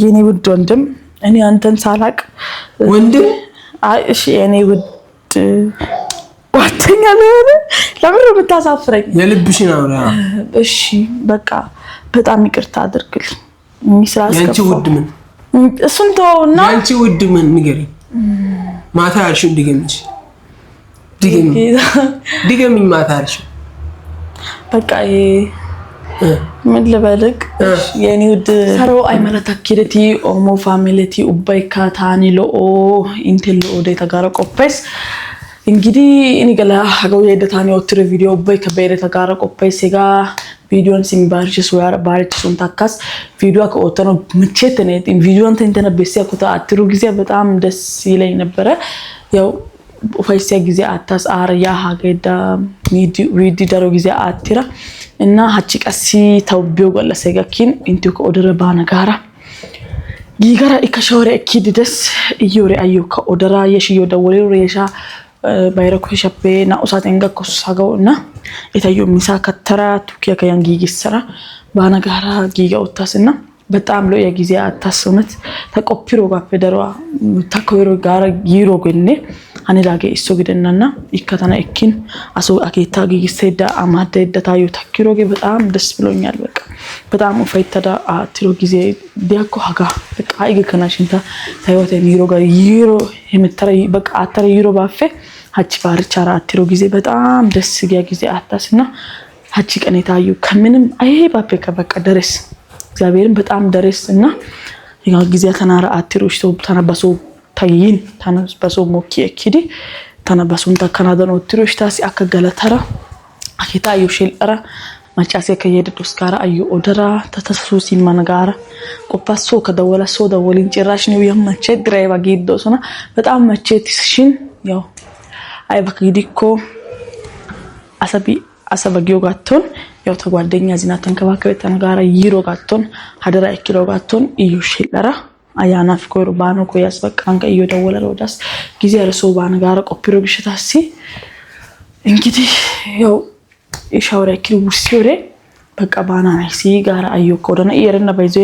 የኔ ውድ ወንድም እኔ አንተን ሳላቅ ወንድም እሺ የኔ ውድ ጓደኛ ነው ለምን የምታሳፍረኝ የልብሽን አውራ እሺ በቃ በጣም ይቅርታ አድርግልኝ ሚስራስ ያንቺ ውድ ምን እሱን ተውና ያንቺ ውድ ምን ንገሪ ማታ ያልሽው ድገሚ ማታ ያልሽው በቃ ምን ልበልክ የኔ ውድ ሰሮ አይመለታኪረቲ ኦሞ ፋሚሊቲ ኡባይካ ታኒሎ ኢንቴሎ ኦዴታ ጋራ ቆፔስ እንግዲህ እኔ ገላ ሀገው የደታኒ ወትር ቪዲዮ ኡባይካ በየደታ ጋራ ቆፔስ ጋ ቪዲዮን ሲምባርሽ ሶያር ባርች ሱንታካስ ቪዲዮ ከኦተኖ ምቼት ነው ቪዲዮን ተንተነበስ ያኩታ አትሩ ጊዜ በጣም ደስ ይለኝ ነበር ያው ፋይሲያ ጊዜ አታስ አርያ ሀገዳ ሪዲ ዳሮ ጊዜ አትራ እና ሀጭ ቀሲ ተውቢው ገለሰጋኪን እንቲኮ ኦደረ ባና ጋራ ይጋራ ኢከሻወረ እኪድ ደስ ይዮሬ አዩካ ኦደራ የሽዮ ደወሌ ሬሻ ባይረኩ ሸፔ ናኡሳት እንጋኮስ ሀገውና የታዩ ሚሳ ከተራ ቱኪያ ከያንጊ ይሰራ ባና ጋራ ጊጋ ወታስና በጣም ሎ የጊዜ አታስውነት ተቆፒሮ ጋፈደሯ ተቆይሮ ጋራ ይሮ ገነ አኔዳገ እሱ ግደናና ይከታና እኪን አሶ አኬታ ጊጊሰዳ አማደ ደታዩ ተኪሮጌ በጣም ደስ ብሎኛል በቃ በጣም ፈይተዳ አትሮ ጊዜ ዲያኮ ሀጋ በቃ አይገ ከናሽንታ ታይወተ ይሮ ጋር ይሮ የምትረይ በቃ አተረ ይሮ ባፈ ሀጭ ባርቻራ አትሮ ጊዜ በጣም ደስ ጊዜ አታስና ሀጭ ቀኔታዩ ከምንም አይ ባፈ ከበቃ ደረስ እግዚአብሔርን በጣም ደረስና ያ ጊዜ ተናራ አትሮሽ ተነበሶ ታይን ተነበሶ ሞኪ እኪዲ ተነበሶን ተከናደኖ አትሮሽ ታሲ አከገለተራ አኬታ ይሽልራ ማጫሴ ከየደዶስ ጋራ አዩ ኦደራ ተተሱሲ ማንጋራ ቆፓሶ ከደወላ ሶ ደወሊን ጭራሽ ነው የማቸ ድራይቫ ጊዶስና በጣም መቸትሽን ያው አይባክዲኮ አሰበጊዮ ጋቶን ያው ተጓደኛ ዚና ተንከባከበ ተነጋራ ይሮ ጋቶን ሀደራ እኪሎ ጋቶን ይሽልራ አያና ፍቆሩ ባኖ ኮያስ በቃን ከዩ ደወለ ወዳስ ጊዜ አርሶ ባን ጋራ ቆፒሮ ግሽታሲ እንግዲህ ያው ኢሻውራ እኪሉ ውርሲዮሬ በቃ ባና ናይሲ ጋራ አዩ ኮደና ይረና ባይዘ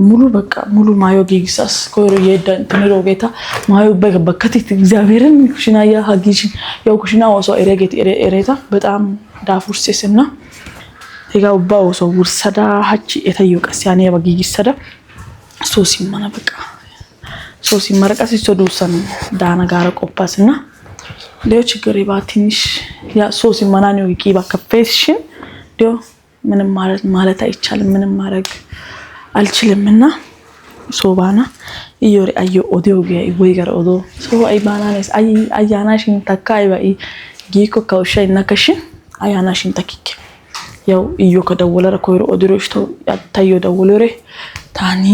ሙሉ በቃ ሙሉ ማዮ ጊግሳስ ኮሮ የዳን ተነሮ ጌታ ማዮ በከቲት እግዚአብሔርን ኩሽና ያ ሀጊሽ ያው ኩሽና ወሶ ኤሬጌት ኤሬታ በጣም ዳፉርስስና ይጋው ባውሶ ውርሰዳ ሀጭ የተዩ ቀሲያኔ በጊግሰዳ ሶሲ ማና በቃ ሶሲ ማረቀስ ይሶዱሰን ዳና ጋራ ቆፓስና ዲዮ ችግር ይባትንሽ ያ ሶሲ ማናኒው ይቂባ ከፌሽን ዲዮ ምንም ማለት አይቻልም ምንም ማረግ አልችልምና ሶባና ይዮሪ አዩ ኦዲዮጌ ወይገር ኦዶ ሶ አይባናስ አያናሽን ተካይ ባይ ጊኮ ካውሻይ ነከሽን አያናሽን ተኪክ ያው እዩ ከደወለረ ኮይሮ ኦዲሮሽቶ ያታዩ ደወለረ ታኒ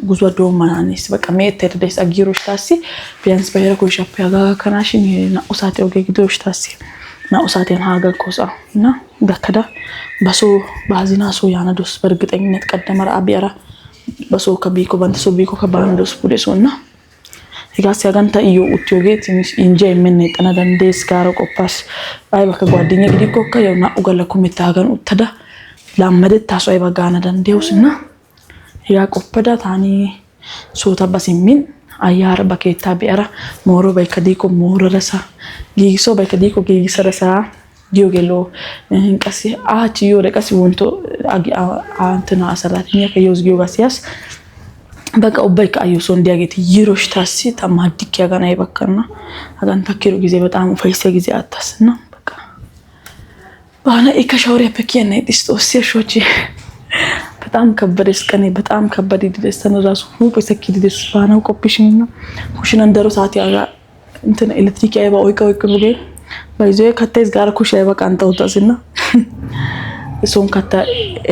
ጉዞ ዶማናስ በቃ ሜቴር ደስ አጊሮሽ ታሲ ቢያንስ ባይረ ኮሻፕ ያጋ ከናሽን ናኡሳቴ ኦጌ ግዶሽ ታሲ ናኡሳቴን ሃጋ ኮሳና በከዳ በሶ ባዚና ሶ ያናዶስ በርግጠኝነት ቀደመራ አቢያራ በሶ ከቢኮ ባንተሶ ቢኮ ከባንዶስ ፑዴሶና ይጋስ ያጋንታ እዩ ኡቲዮጌ ትንሽ እንጂ ምን ተናዳንዴስ ጋራ ቆፓስ አይ በቃ ጓደኛ ግዲኮ ከየውና ኡገለኩ መታገን ኡተዳ ላመደት ታሶ አይ ባጋና ዳንዴውስና ያ ቆපዳ ታኒ ሶታ በሲሚን አያር በከታ ቢያራ ሞሮ በከዲኮ ሞሮ ረሳ ጊሶ በከዲኮ ጊሰረሳ ዲዮጌሎ እንቀሲ አቺዮ ደቀሲ ወንቶ አንተና አሰራተኛ ከዮዝ ጊዮጋሲያስ በቃ ኡባይካ አዩሶ እንዲያጌት ይሮሽ ታሲ ተማዲክ ያጋና ይበከና አጋን ተኪሩ ጊዜ በጣም ፈይሰ ጊዜ አታስና በቃ ባና ኢከሻውሪ በከነ ዲስቶስ ሲሾቺ በጣም ከበደስ ቀኔ በጣም ከበደ ዲስተን ራሱ ሁሉ ሰኪ ዲስ ባናው ኮፒሽንና ኩሽና እንደሮ ሰዓት ያጋ እንትን ኤሌክትሪክ አይባ ወይቀው ይቅሩጌ ባይዘ ከተዝ ጋር ኩሽ አይባ ካንታውታስና እሱን ከታ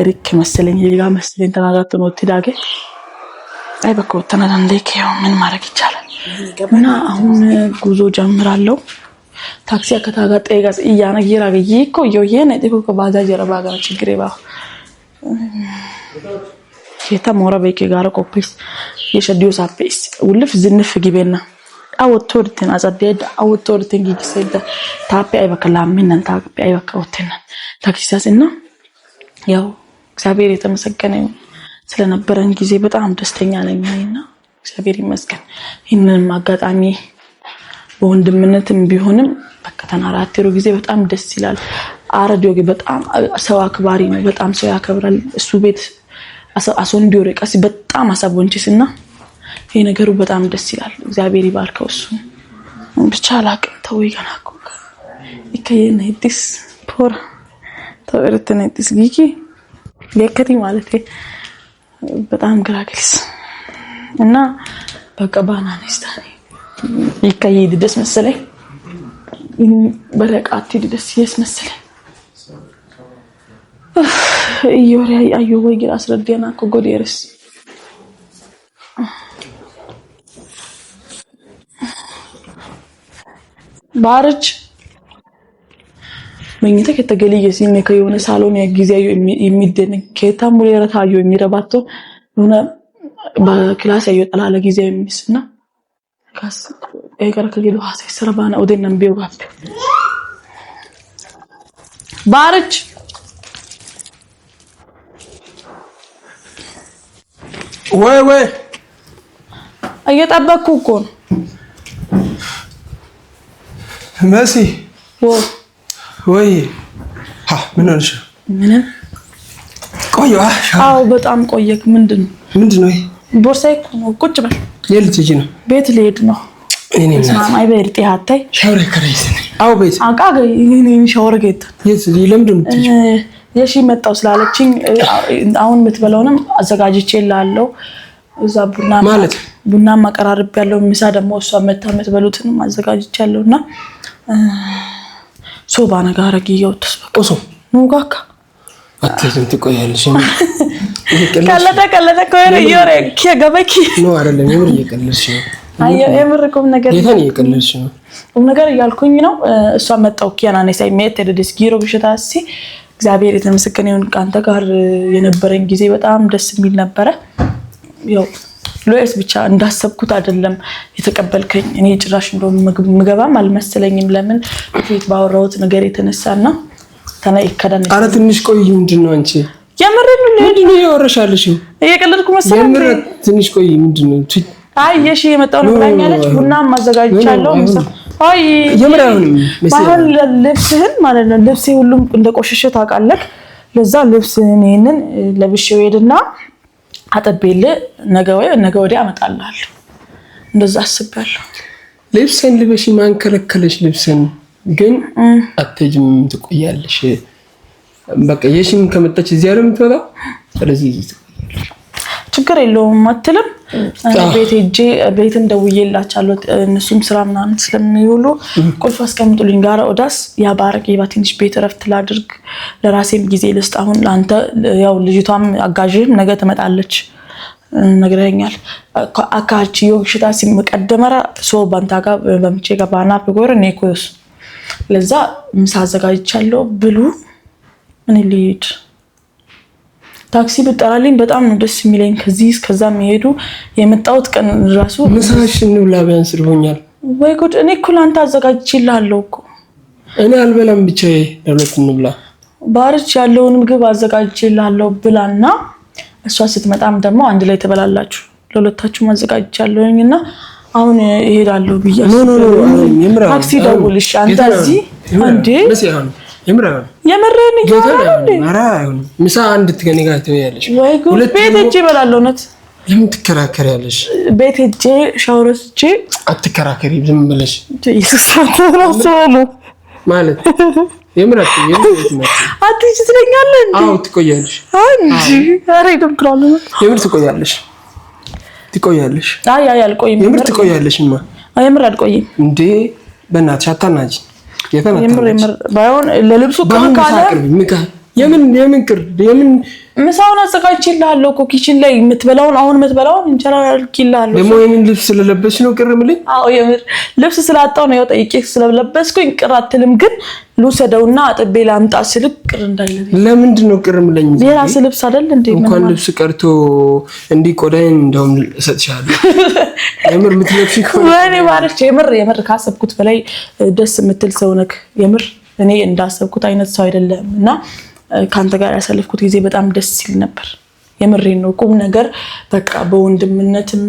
ኤሪክ መሰለኝ ይጋ መሰለኝ ተናጋት ነው ትዳገ አይበቃው ተናዳንዴከው ምን ማድረግ ይቻላል እና አሁን ጉዞ ጀምራለሁ ታክሲ አከታጋ ጠይጋስ እያና ይራገይ እኮ የሆነ እኮ ከባጃጅ ረባ ጋር ችግር ይባ የታ ሞራ በቂ ጋር ኮፒስ የሸዲዮ ሳፔስ ውልፍ ዝንፍ ግቤና አውቶርቲን አዛዴዳ አውቶርቲን ጊግሰዳ ታፔ አይበከላ ምንንታ ታፔ አይበከውተና ታክሲሳስና ያው እግዚአብሔር የተመሰገነ ስለነበረን ጊዜ በጣም ደስተኛ ነኝና እግዚአብሔር ይመስገን። ይሄንን አጋጣሚ በወንድምነትም ቢሆንም በቃ ተናራቴሮ ጊዜ በጣም ደስ ይላል። አረዲዮ በጣም ሰው አክባሪ ነው። በጣም ሰው ያከብራል። እሱ ቤት አሶን ዲዮሬ ቀሲ በጣም አሳቦንቺስና ይሄ ነገሩ በጣም ደስ ይላል። እግዚአብሔር ይባርከው። እሱ ብቻ አላቅም ተው ይገናኩ ይከየነ ዲስ ፖር ተወርተነ ዲስ ጊኪ ለከቲ ማለት በጣም ግራግልስ እና በቃ ባናነስታኒ ይከየድ ደስ መሰለኝ በረቃት ደስ ይስመስለኝ ይወሪ አዩ ወይ ግራ አስረዲያና ኮጎዴርስ ባርች መኝታ ከተገለየ ሲነ ከየሆነ ሳሎን ያግዚያዩ የሚደነቅ ከታሙሌራ ታዩ የሚረባቶ ሆነ በክላስ ያዩ ጠላለ ጊዜያዊ የሚስና ካስ ኤገራ ከገዶ ሐሰይ ሰረባና ወደነም ቢውጋፕ ባርች ወይ እየጠበቅኩ እኮ ነው መሲ ወይ ምን ሆነሽ? ምንም ቆየ። አዎ በጣም ቆየክ። ምንድነው? ቦርሳዬ ነው። ቁጭ በል። የልጅ ነው። ቤት ልሄድ ነው። እኔ ማማይ በርጤ ሀታይ ሻወር ከረይስ አው ቤት አቃገ እኔ ሻወር ጌት የት ለምንድን ነው የሺ መጣው ስላለችኝ አሁን የምትበላውንም አዘጋጅቼልሃለሁ። እዛ ቡና ማቀራረብ ያለው ምሳ ደግሞ እሷ የምትበሉትንም አዘጋጅቻለሁና ሶባ ነገር አረጋጊው ተስበቆ ኑጋካ አትይም ትቆያለሽ። ከለተ ኮይረ ይወረ ከገበኪ ነው አይደለም የምር እየቀለልሽ ነው። አይ የምር ቁም ነገር የታን እየቀለልሽ ነው። ቁም ነገር እያልኩኝ ነው። እሷ መጣው ኪያና ነሳይ ሜት ዲስኪሮ ብሽታሲ እግዚአብሔር የተመሰገነ ይሁን። ካንተ ጋር የነበረን ጊዜ በጣም ደስ የሚል ነበር። ያው ሎኤስ ብቻ እንዳሰብኩት አይደለም የተቀበልከኝ። እኔ ጭራሽ እንደው ምግባም አልመሰለኝም። ለምን ፊት ባወራሁት ነገር የተነሳና ተናይ ከዳን አረ ትንሽ ቆይ። ምንድነው አንቺ የምርን ምንድነው ያወራሻልሽ? እየቀለድኩ መሰለኝ። የምር ትንሽ ቆይ። ምንድነው? አይ የሺ የመጣው ነው ብላኛለች። ቡና ማዘጋጅቻለሁ። ምሳ አይ የምር አይሆንም መሰለኝ። ልብስህን ማለት ነው ልብሴ ሁሉም እንደቆሸሸ ታውቃለህ። ለዛ ልብስህን ይሄንን ለብሼው ሄድና አጠቤል ነገ ወዲያ አመጣልሃለሁ። እንደዛ አስቤያለሁ። ልብስን ልበሽ ማን ከለከለሽ? ልብስን ግን አትጅም ትቆያለሽ። በቃ የሺም ከመጣች እዚህ አይደል የምትወጣው? ስለዚህ ችግር የለውም አትልም። ቤት ሄጄ ቤትን ደውዬላችኋለሁ። እነሱም ስራ ምናምን ስለሚውሉ ቁልፍ አስቀምጡልኝ ጋር ኦዳስ ያባረክ ይባትንሽ ቤት ረፍት ላድርግ ለራሴም ጊዜ ልስጥ። አሁን አንተ ያው ልጅቷም አጋዥም ነገ ትመጣለች ነግረኛል። አካልቺ ይወሽታ ሲመቀደመራ ሶ ባንታጋ በምቼ ጋባና በጎር ኔኮስ ለዛ ምሳ አዘጋጅቻለሁ ብሉ። ምን ልሂድ ታክሲ ብጠራልኝ በጣም ነው ደስ የሚለኝ። ከዚህ እስከዛ የሚሄዱ የመጣውት ቀን ራሱ ምሳሽ እንብላ ቢያንስ ይሆኛል። ወይ ጉድ! እኔ እኮ ላንተ አዘጋጅቼልሃለሁ እኮ። እኔ አልበላም ብቻዬ ለሁለት እንብላ። ባርች ያለውን ምግብ አዘጋጅቼልሃለሁ ብላና እሷ ስትመጣም ደግሞ አንድ ላይ ተበላላችሁ። ለሁለታችሁ አዘጋጅቻለሁኝና አሁን እሄዳለሁ ብያለሁ። ኖ ታክሲ ደውልሽ አንተ እዚህ አንዴ የምረን ምሳ እንድትገኝ ጋር ትበያለሽ። ወይ ጉድ! ቤት ሄጄ እበላለሁ። እውነት ለምን ትከራከሪያለሽ? ቤት ሄጄ ሻወር ወስጄ አትከራከሪ። ዝም ብለሽ ኢየሱስ ነው ማለት የምራት አትይጂ ትለኛለህ እንዴ? አዎ ትቆያለሽ እንጂ ኧረ ይደምክራሉ። የምር ትቆያለሽ። አይ አልቆይም። የምር ትቆያለሽማ። አይ የምር አልቆይም እንዴ በእናትሽ አታናጂ። የምር ባይሆን ለልብሱ ከመካለ የምን ምሳውን አዘጋጅቼልሃለሁ እኮ ኪችን ላይ የምትበላውን እንጀራ አልኪልሃለሁ። ደግሞ የምን ልብስ ስለለበስሽ ነው ቅር የምልኝ? አዎ የምር ልብስ ስላጣው ነው ጠይቄ ስለለበስኩኝ ቅር አትልም። ግን ልውሰደውና አጥቤ ላምጣ ስልክ ቅር እንዳይለኝ። ለምንድን ነው ቅር የምለኝ? የራስ ልብስ አይደል እንዴ? እንኳን ልብስ ቀርቶ እንዲህ ቆዳዬን እንደውም እሰጥሻለሁ። የምር የምትለብሺ ወይኔ ባርች የምር ካሰብኩት በላይ ደስ የምትል ሰው ነህ። የምር እኔ እንዳሰብኩት አይነት ሰው አይደለም እና ካንተ ጋር ያሳለፍኩት ጊዜ በጣም ደስ ሲል ነበር። የምሬን ነው ቁም ነገር በቃ በወንድምነትም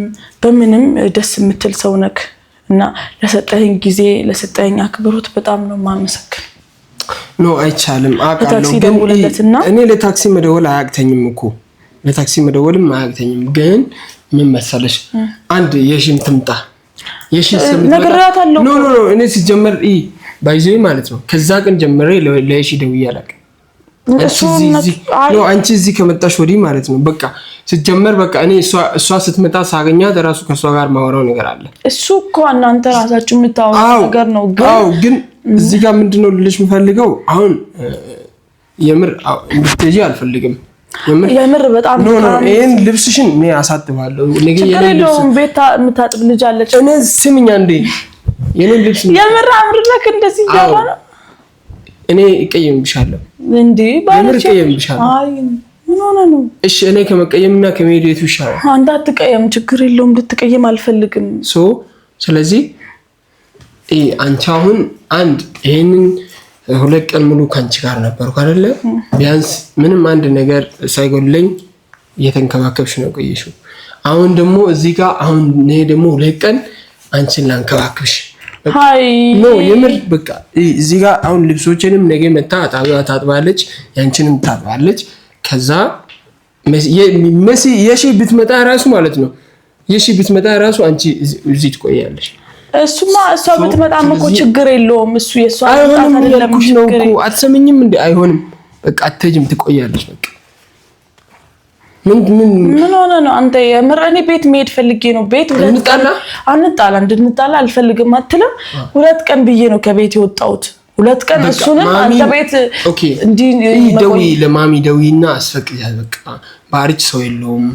በምንም ደስ የምትል ሰው ነክ እና ለሰጠኸኝ ጊዜ ለሰጠኸኝ አክብሮት በጣም ነው ማመሰግን ነው አይቻልም አቃለው ግን እኔ ለታክሲ መደወል አያቅተኝም እኮ ለታክሲ መደወልም አያቅተኝም ግን ምን መሰለሽ አንድ የሺም ትምጣ የሺ ነግራታለሁ ኖ እኔ ሲጀመር ባይዘይ ማለት ነው ከዛ ቀን ጀምሬ ለሺ ደውያለሁ ነው አንቺ እዚህ ከመጣሽ ወዲህ ማለት ነው በቃ ሲጀመር በቃ እኔ እሷ ስትመጣ ሳገኛት ራሱ ከሷ ጋር ማወራው ነገር አለ እሱ እኮ እናንተ ራሳችሁ የምታወራው ነገር ነው ግን እዚህ ጋር ምንድነው ልልሽ የምፈልገው አሁን የምር እንድትጂ አልፈልግም የምር በጣም ነው ይሄን ልብስሽን እኔ አሳጥባለሁ ነገ የሌለውን ቤት የምታጥብ ልጅ አለች እኔ ስምኛ እንዴ የኔ ልብስ ነው የምር አምርለክ እንደዚህ ያባና እኔ እቀየምብሻለሁ እንዴ ባለች አይ ምን ሆነ ነው እሺ እኔ ከመቀየምና ከመሄዴቱ ይሻላል አንተ አትቀየም ችግር የለውም ልትቀየም አልፈልግም ስለዚህ አንቺ አሁን አንድ ይሄንን 2 ቀን ሙሉ ካንቺ ጋር ነበርኩ አይደለ ቢያንስ ምንም አንድ ነገር ሳይጎልኝ እየተንከባከብሽ ነው ቆየሽው አሁን ደግሞ እዚህ ጋር አሁን እኔ ደግሞ 2 ቀን አንቺን ላንከባከብሽ ሃይ ነው የምር በቃ እዚህ ጋር አሁን ልብሶችንም ነገ መታ ታጥባለች ያንቺንም ታጥባለች ከዛ መሲ የሺ ብትመጣ ራሱ ማለት ነው የሺ ብትመጣ ራሱ አንቺ እዚህ ትቆያለሽ እሱማ እሷ ብትመጣም እኮ ችግር የለውም እሱ የሷ አይደለም ችግር ነው አትሰምኝም እንዴ አይሆንም በቃ አትሄጂም ትቆያለሽ በቃ ምን ሆነ ነው አንተ የምረኔ ቤት መሄድ ፈልጌ ነው ቤት አንጣላ እንድንጣላ አልፈልግም አትልም 2 ቀን ብዬ ነው ከቤት የወጣሁት 2 ቀን እሱንም አንተ ቤት እንዲ ደውይ ለማሚ ደውይና አስፈቅጃት በቃ ባሪች ሰው የለውም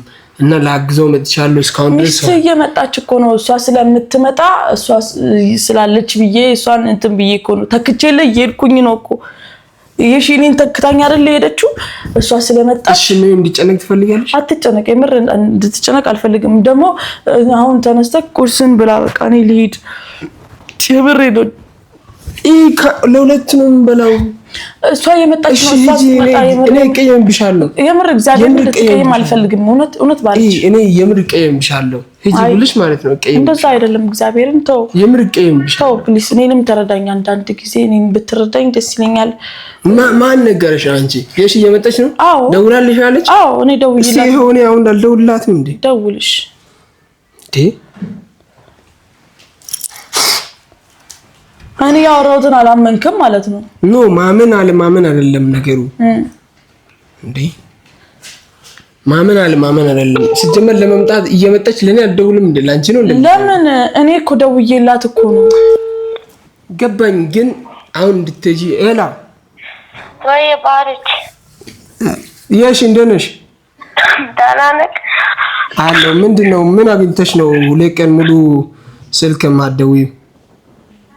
እና ላግዘው መጥቻለሁ እስካሁን ድረስ እየመጣች እኮ ነው እሷ ስለምትመጣ እሷ ስላለች ብዬ እሷን እንትን ብዬ እኮ ነው ተክቼለ እየሄድኩኝ ነው እኮ የሺኒን ተክታኛ አይደል ሄደችው እሷ ስለመጣች እሺ ምን እንዲጨነቅ ትፈልጋለሽ አትጨነቅ የምር እንድትጨነቅ አልፈልግም ደግሞ አሁን ተነስተክ ቁርስን ብላ በቃ እኔ ልሂድ የምር ነው ለሁለት ነው በላው እሷ የመጣች ነው እሷ መጣ የምር እኔ ቀየምብሻለሁ የምር እግዚአብሔር እንድትቀየም አልፈልግም እውነት ባልሽ እኔ የምር ቀየምብሻለሁ ሂጂ ብልሽ ማለት ነው ቀየም እንደዛ አይደለም እግዚአብሔርን ተው የምር ቀየምብሻለሁ ተው ፕሊስ እኔንም ተረዳኝ አንዳንድ ጊዜ እኔን ብትረዳኝ ደስ ይለኛል ማን ነገርሽ አንቺ የሺ የመጣች ነው ደውላልሽ አለች እኔ ደውይላት እሺ ሆኔ አሁን እንዳልደውልላትም እንዴ ደውልሽ እኔ ያወራሁትን አላመንክም ማለት ነው ማመን አለማመን አይደለም ነገሩ እንዴ ማመን አለማመን አይደለም ሲጀመር ለመምጣት እየመጣች ለኔ አልደውልም እንዴ ላንቺ ነው ለምን እኔ እኮ ደውዬላት እኮ ነው ገባኝ ግን አሁን እንድትጂ ኤላ ወይ ባሪክ የሺ እንደነሽ ዳናነክ አሎ ምንድነው ምን አግኝተሽ ነው 2 ቀን ሙሉ ስልክ ማደውይ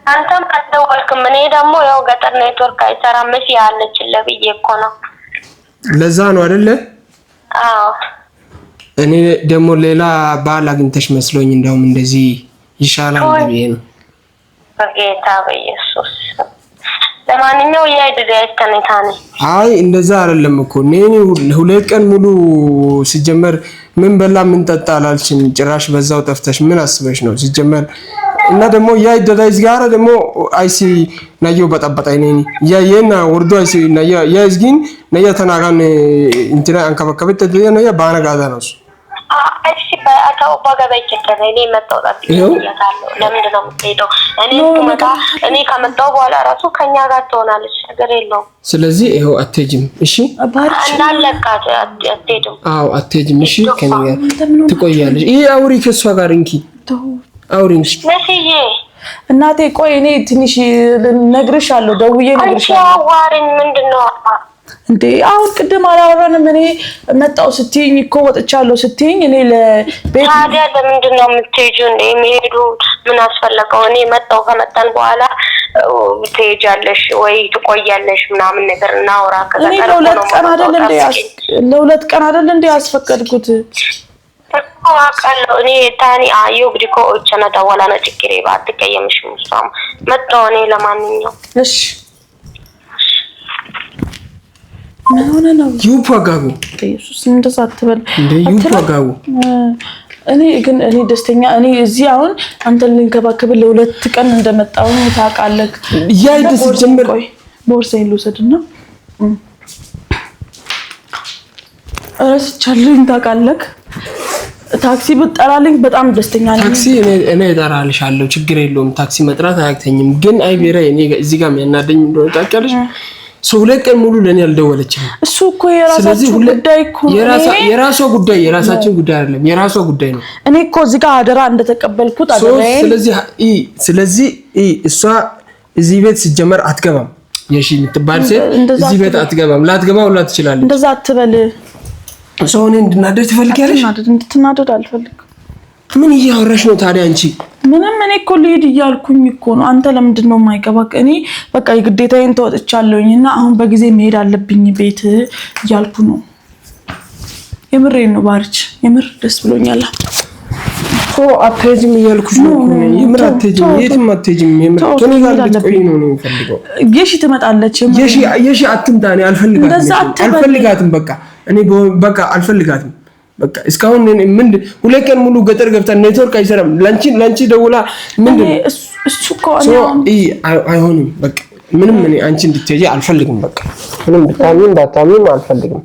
አንተም አትደውልክም እኔ ደግሞ ያው ገጠር ኔትወርክ አይሰራም መሲ ያለች ለብዬ እኮ ነው ለዛ ነው አይደለ እኔ ደግሞ ሌላ ባል አግኝተሽ መስሎኝ እንደውም እንደዚህ ይሻላል ብዬ ነው በጌታ በኢየሱስ ለማንኛው ያይደደ ያስተነታኔ አይ እንደዛ አይደለም እኮ እኔ 2 ቀን ሙሉ ሲጀመር ምን በላ ምን ጠጣ አላልሽም ጭራሽ በዛው ጠፍተሽ ምን አስበሽ ነው ሲጀመር እና ደግሞ ያይደዳይስ ጋር ደግሞ አይሲ ናየው በጣበጣይ ነኝ ያየና ወርዶ አይሲ ናያ ያዝጊን ናያ ተናጋን እንትና አንከበከበተ ናያ ባነጋዛ ነው አይሲ ባታው ባጋባይ ከተነ እኔ መጣው ታጥቂያለሁ ለምንድን ነው የምትሄደው እኔ ከመጣው በኋላ ራሱ ከኛ ጋር ትሆናለች ነገር የለውም ስለዚህ ይሄው አትሄጂም እሺ እንዳለቃት አትሄጂም አትሄጂም እሺ ከኔ ጋር ትቆያለሽ ይሄ አውሪ ከሷ ጋር እንኪ አውሪንሽ ነሲዬ እናቴ ቆይ እኔ ትንሽ ነግርሻለሁ ደውዬ ነግርሻለሁ አዋሪኝ ምንድነው እንዴ አሁን ቅድም አላወራንም እኔ መጣው ስትይኝ እኮ ወጥቻለሁ ስትይኝ እኔ ለቤት ታዲያ ለምንድን ነው የምትሄጂው እንዴ መሄዱ ምን አስፈልገው እኔ መጣው ከመጣን በኋላ ትሄጃለሽ ወይ ትቆያለሽ ምናምን ነገር እናውራ ከዛ ለሁለት ቀን አይደል እንዴ አስፈቀድኩት አቃለው እኔ ታኒ አዩ ግዲኮ እቸና ተዋላና ችግሬ ባትቀየምሽ ሙሳም መጣው እኔ ለማንኛው እሺ ምን ሆነ ነው ይውጋጉ ኢየሱስ እንደዛ አትበል እንደ ይውጋጉ እኔ ግን እኔ ደስተኛ እኔ እዚህ አሁን አንተን ልንከባከብ ለሁለት ቀን እንደመጣው ታውቃለህ ያይደስ ጀምር ቦርሳዬን ልውሰድና እረስቻለሁ ታውቃለህ ታክሲ ብትጠራልኝ በጣም ደስተኛ ነኝ ታክሲ እኔ እጠራልሻለሁ ችግር የለውም ታክሲ መጥራት አያክተኝም ግን አይቤራ እኔ እዚህ ጋር የሚያናደኝ እንደሆነ ታውቂያለሽ ሰው ሁለት ቀን ሙሉ ለኔ አልደወለችም እሱ እኮ የራሳችሁ ጉዳይ እኮ የራሷ ጉዳይ የራሳችን ጉዳይ አይደለም የራሷ ጉዳይ ነው እኔ እኮ እዚህ ጋር አደራ እንደተቀበልኩት አደረኝ ስለዚህ እሷ እዚህ ቤት ሲጀመር አትገባም የሺ የምትባል ሴት እዚህ ቤት አትገባም ላትገባው ላ ትችላለች እንደዛ አትበል ሰውን እንድናደድ ትፈልጊያለሽ እንድትናደድ አልፈልግም ምን እያወራሽ ነው ታዲያ አንቺ ምንም እኔ እኮ ልሄድ እያልኩኝ እኮ ነው አንተ ለምንድን ነው የማይገባክ እኔ በቃ የግዴታዬን ተወጥቻለሁኝና አሁን በጊዜ መሄድ አለብኝ ቤት እያልኩ ነው የምሬን ነው ባርች የምር ደስ ብሎኛል እኮ አትሄጂም እያልኩሽ ነው የምር አትሄጂም የትም አትሄጂም የምር ቶኒ ጋር ልትቆይ ነው የምፈልገው የሺ ትመጣለች የሺ አትምጣ እኔ አልፈልጋትም በቃ እኔ በቃ አልፈልጋትም በቃ እስካሁን ምን ሁለት ቀን ሙሉ ገጠር ገብታ ኔትወርክ አይሰራም ላንቺ ደውላ ምን እሱ እኮ አይሆንም በቃ ምንም እኔ አንቺ እንድትሄጂ አልፈልግም በቃ ምንም እንዳታሚም አልፈልግም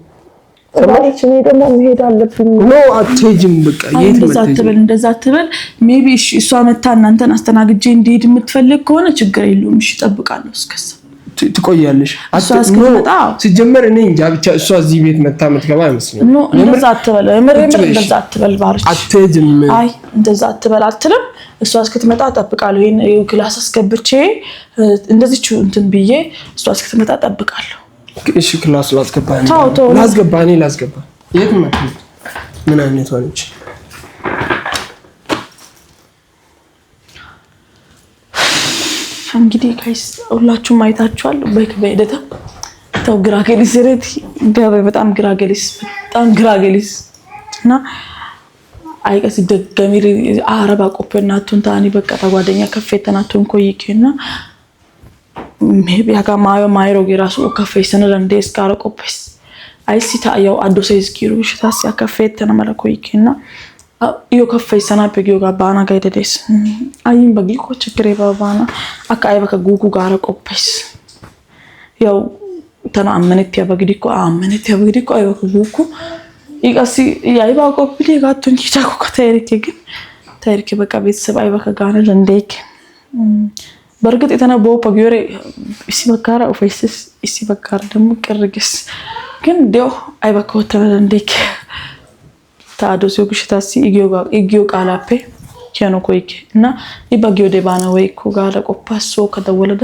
ሰማይች እኔ ደግሞ መሄድ አለብኝ ኖ አትሄጂም በቃ የት መጥተሽ እንደዛ አትበል ሜቢ እሷ መታ እናንተን አስተናግጄ እንድሄድ የምትፈልግ ከሆነ ችግር የለውም እሺ እጠብቃለሁ እስከዛ ትቆያለሽ ሲጀመር እኔ እንጃ ብቻ እሷ እዚህ ቤት መታ መትገባ አይመስልም እንደዛ አትበል እንደዛ አትበል ባርች አትሄጂም አይ እንደዛ አትበል አትልም እሷ እስክትመጣ እጠብቃለሁ ይሄን ክላስ አስገብቼ እንደዚህ እንትን ብዬ እሷ እስክትመጣ እጠብቃለሁ እሺ ክላስ ላስገባኝ ላስገባ የት መጣ ምን አይነት ሆነች እንግዲህ ጋይስ ሁላችሁም አይታችኋል በከበደታ ተው ግራገሊስ ሬት ጋር በጣም ግራገሊስ እና አይቀስ ደገሚሪ አረባ ቆፈናቱን ታኒ በቃ ተጓደኛ ከፈተናቱን ኮይኪና ሜቢ ያጋ ማይሮ ግራሱ ከፈይሰነ ለንዴስ ጋር ቆፈስ አይሲታ ያው አዶሴስ ኪሩ ሽታስ ያከፈተና መለኮይኪና io caffè sana pegio gabana gaidedes ayin bagi ko chikre babana aka ay baka gugu gara qoppes yow tana ammaneti abagidi ko ay baka gugu igasi yai ba qoppili gatun kita ko tayrike baka ቤተሰብ ay baka gana landek በርግጥ የተና ቦ ፓጊዮሬ እሲ በካራ ኦፌስስ እሲ በካራ ደሞ ቅርግስ ግን ዲዮ ay baka ወተረ landek ታዶስ ይጉሽታሲ ኢጊዮ ቃላፔ ኪያኖ ኮይክ እና ይባጊዮ ደባና ወይ ኮ ጋዳ ቆፓሶ ከደወለዳ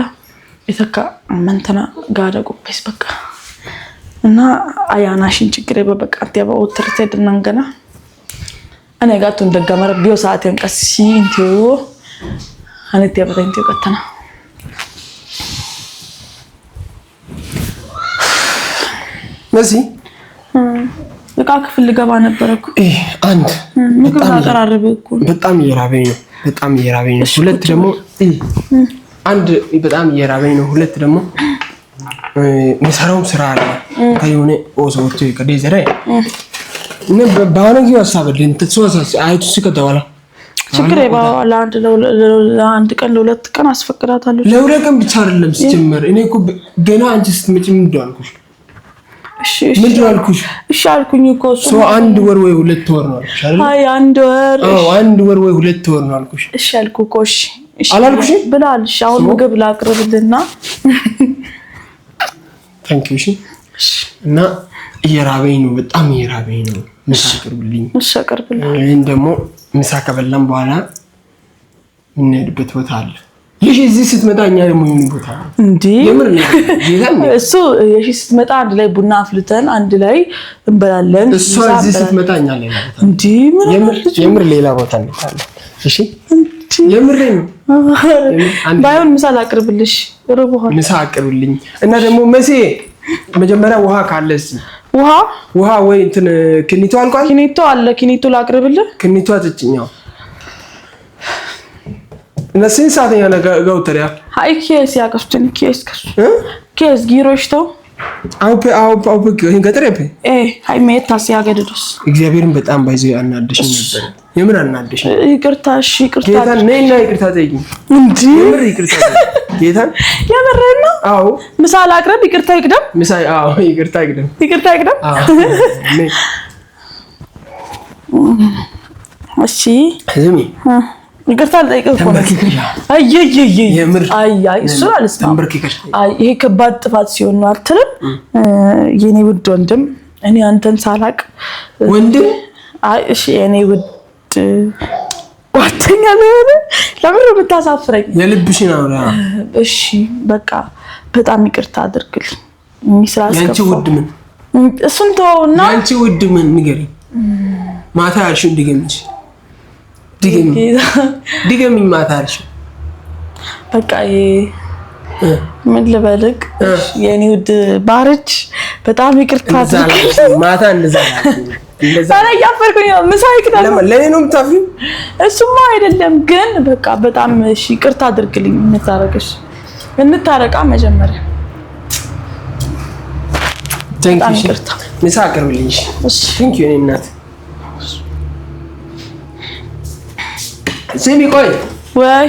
የተካ መንተና ጋዳ ቆፓስ በቃ እና አያናሽን ችግሬ በበቃ አጥያባ ወትርቴ ድናንገና እኔ ጋቱ እንደገመረ ቢዮ ሰዓትን ቀሲ እንቲዮ አነቴ በተንቲዮ ቀተና መሲ በቃ ክፍል ገባ ነበርኩ አንድ ምግብ አቀራረብኩ በጣም እየራበኝ ነው ሁለት ደግሞ አንድ በጣም እየራበኝ ነው ሁለት ደግሞ መሰራውም ስራ አለ ታዩኔ ኦሶቶ ከደዘረ እና ባነጊው አሳበልን ተሶሳስ አይቱ ሲከተዋላ ችግር የባላ ለአንድ ቀን ለሁለት ቀን አስፈቅዳታለሁ ለሁለት ቀን ብቻ አይደለም ሲጀመር እኔ እኮ ገና አንቺ ስትመጪ ምን እንደዋልኩሽ ምን ጀዋልኩሽ እሺ አልኩኝ እኮ ሶ አንድ ወር ወይ ሁለት ወር ነው አልኩሽ አይደል አይ አንድ ወር ወይ ሁለት ወር ነው አልኩሽ እሺ አልኩ እኮ እሺ አላልኩሽ ብላልሽ አሁን ምግብ ላቅርብልና ታንክ ዩ እሺ እና እየራበኝ ነው በጣም እየራበኝ ነው ምሳ አቅርብልኝ ይሄን ደግሞ ምሳ ከበላን በኋላ እንሄድበት ቦታ አለ ይሄ እዚህ ስትመጣኛ ደግሞ ይሁን ቦታ እንዴ እሱ የሺ ስትመጣ አንድ ላይ ቡና አፍልተን አንድ ላይ እንበላለን እሱ እዚህ ስትመጣኛ ሌላ ቦታ እንዴ የምር ሌላ ቦታ እንታለን እሺ የምር ነው ባይሆን ምሳ ላቅርብልሽ ሩብሆን ምሳ አቅርብልኝ እና ደግሞ መሲ መጀመሪያ ውሃ ካለስ ውሃ ወይ እንትን ክኒቶ አልቋል ክኒቶ አለ ክኒቶ ላቅርብልህ ክኒቶ አጥጭኛው ነሲን ሳተኛ ጋውተሪያ ሃይ ኬስ ያቀፍትን ኬስ ከሱ ኬስ ጊሮሽቶ አው ገጠረብ ሃይሜ ታሲያገድዱስ እግዚአብሔርን በጣም ባይዘ አናደሽ ነበር። የምር አናደሽ። ይቅርታ እሺ ይቅርታ ጌታን ነይና ይቅርታ ጠይቂኝ እንዴ። የምር ይቅርታ ጌታን የምር ነው። አዎ ምሳል አቅርብ ይቅርታ ይቅደም። ምሳል አዎ ይቅርታ ይቅደም። ይቅርታ ይቅደም። እሺ ዝሚ ይቅርታ ልጠይቅህ እኮ ነው። አየየየ የምር እሱ አልስማም። ይሄ ከባድ ጥፋት ሲሆን ነው አትልም? የኔ ውድ ወንድም እኔ አንተን ሳላቅ ወንድም እሺ የኔ ውድ ጓደኛ ለምን ነው የምታሳፍረኝ? የልብሽን አውራ። እሺ በቃ በጣም ይቅርታ አድርግልኝ። ያንቺ ውድ ምን እሱን ተውና ያንቺ ውድ ምን ንገሪኝ። ማታ ያልሽው ድገምሽ ድገምኝ ማታ ያልሽው በቃ ምን ልበልቅ? የኔ ውድ ባርች በጣም ይቅርታ አድርግልኝ። ማታ እንደዛ ያፈርኩኝ ነው ምሳይክ ነው ለኔ ነው የምታፍሪው? እሱማ አይደለም ግን በቃ በጣም እሺ ይቅርታ አድርግልኝ። እንታረቃ መጀመሪያ ታንኪ ምሳ አቅርብልኝ። እሺ ታንኪ የኔ እናት። ስሚ ቆይ ወይ